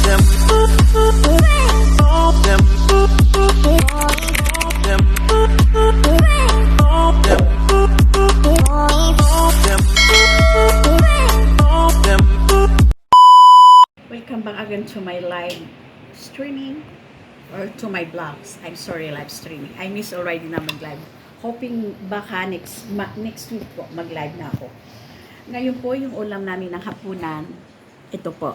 Welcome back again to my live streaming or to my vlogs. I'm sorry, live streaming. I miss already na mag-live. Hoping baka next week po mag-live na ako. Ngayon po yung ulam namin ng hapunan. Ito po.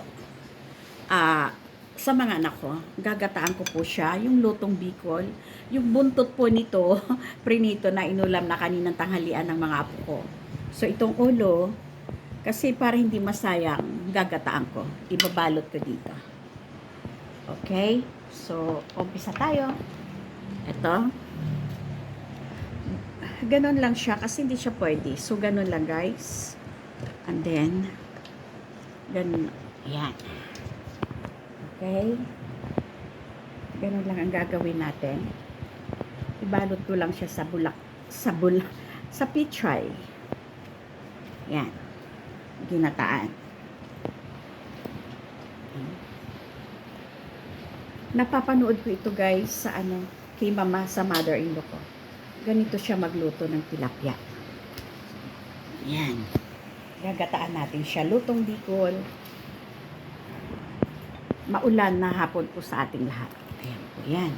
Sa mga anak ko, gagataan ko po siya. Yung lutong bicol. Yung buntot po nito, prinito na inulam na kaninang tanghalian ng mga apo ko. So itong ulo, kasi para hindi masayang, gagataan ko. Ibabalot ko dito. Okay? So, umpisa tayo. Ito. Ganon lang siya kasi hindi siya pwede. So, ganon lang guys. And then, ganon. Ayan. Okay? Ganon lang ang gagawin natin. Ibalot ko lang siya sa pichay. Ayan. Ginataan. Napapanood ko ito guys sa kay mama sa mother-in-law ko. Ganito siya magluto ng tilapia. Yan. Gagataan natin siya. Lutong bicol. Maulan na hapon po sa ating lahat. Ayan po yan.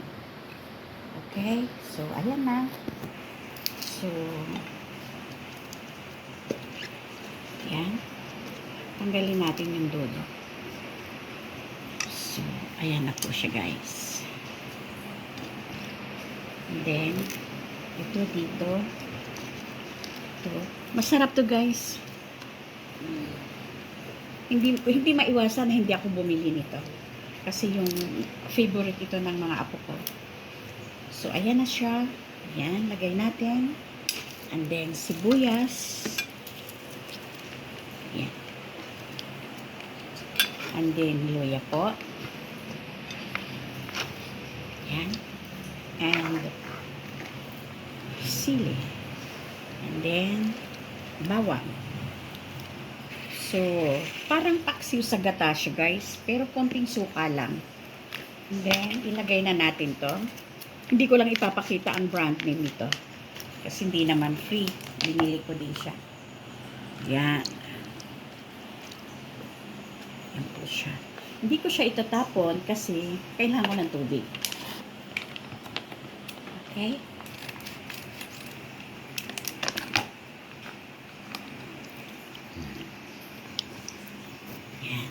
Okay. So, ayan na. So, yan. Tanggalin natin yung dulo. So, ayan na po siya guys. And then, ito dito. Ito. Masarap to guys. Hindi maiwasan na hindi ako bumili nito. Kasi yung favorite ito ng mga apo ko. So, ayan na siya. Ayan, lagay natin. And then, sibuyas. Ayan. And then, luya po. Ayan. And sili. And then, bawang. So, parang paksiw sa gata siya, guys. Pero konting suka lang. And then, ilagay na natin to. Hindi ko lang ipapakita ang brand name nito. Kasi hindi naman free. Binili ko din siya. Ayan. Yan po siya. Hindi ko siya itatapon kasi kailangan ko ng tubig. Okay? Yan.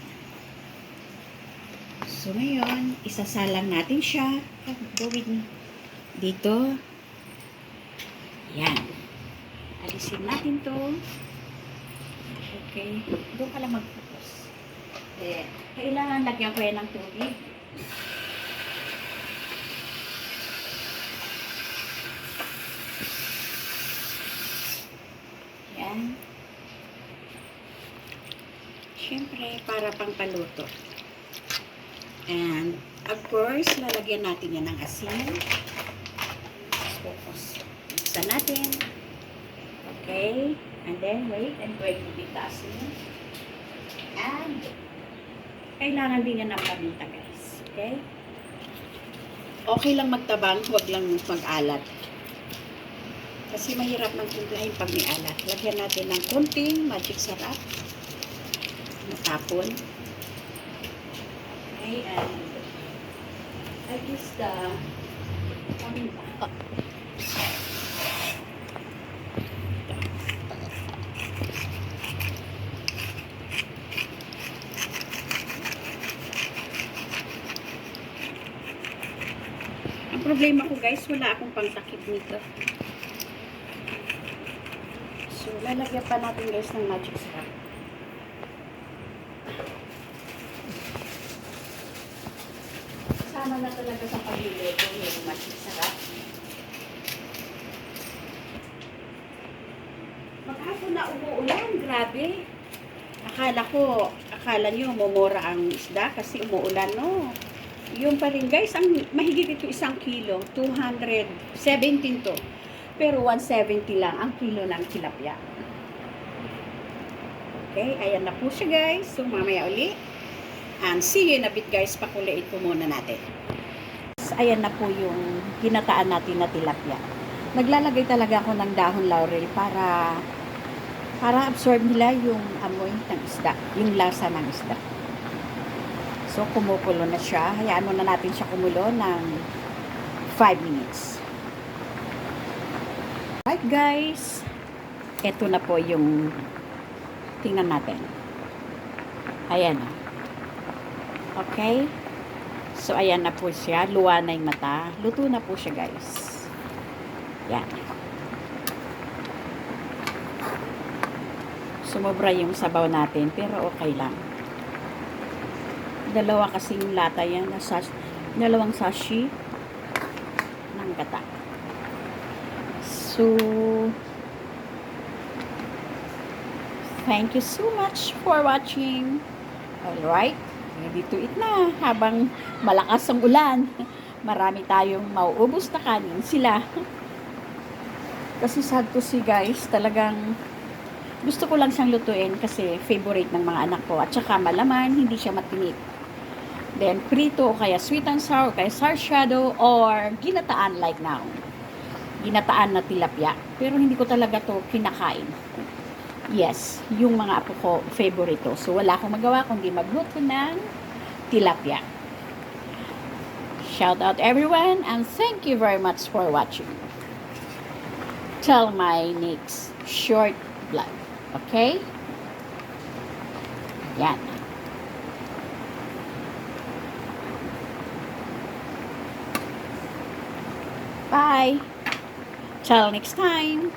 So, ngayon, isasalang natin siya. Go with me. Dito. Yan. Alisin natin to. Okay. Doon ka lang mag-focus. Kailangan lagyan ko yan ng tubig. Yan. Siyempre, para pang paluto. And, of course, lalagyan natin yan ng asin. Focus. Buksan natin. Okay. And then, wait. I'm going to beat the asin. And, kailangan din yan ng paminta, guys. Okay? Okay lang magtabang, huwag lang mag-alat. Kasi mahirap magtimplahin pag may alat. Lagyan natin ng konting magic sarap. Matapon. Okay, and I guess the paminta. Ang problema ko guys, wala akong pangtakip nito. So, lalagyan pa natin guys ng magic syrup. Sama na talaga sa pagluluto yung magic syrup. Maghapon na umuulan, grabe. Akala nyo mumura ang isda kasi umuulan, no? Yung pa rin guys, ang mahigit ito 1 kilo, 217 to. Pero 170 lang ang kilo ng tilapia. Okay, ayan na po siya guys. So mamaya uli. And see you in a bit guys, pakuliin po muna natin. Ayan na po yung ginataan natin na tilapia. Naglalagay talaga ako ng dahon laurel para absorb nila yung amoy ng isda, yung lasa ng isda. So, kumukulo na siya. Hayaan muna natin siya kumulo ng 5 minutes. Alright guys, eto na po yung tingnan natin. Ayan na. Okay? So, ayan na po siya. Luwa na yung mata. Luto na po siya, guys. Yan. Sumobra yung sabaw natin, pero okay lang. Dalawa kasing lata yan. Dalawang sashi ng gata. So, thank you so much for watching. Alright? Ready to eat na habang malakas ang ulan. Marami tayong mauubos na kanin sila. Kasi sad to see guys, talagang gusto ko lang siyang lutuin kasi favorite ng mga anak ko. At saka malaman, hindi siya matinip. Then prito o kaya sweet and sour, o kaya sarsyado or ginataan like now. Ginataan na tilapia. Pero hindi ko talaga to kinakain. Yes, yung mga apo ko, favorite to. So, wala akong magawa kundi magluto ng tilapia. Shout out everyone and thank you very much for watching. Till my next short vlog. Okay? Yan. Bye. Till next time.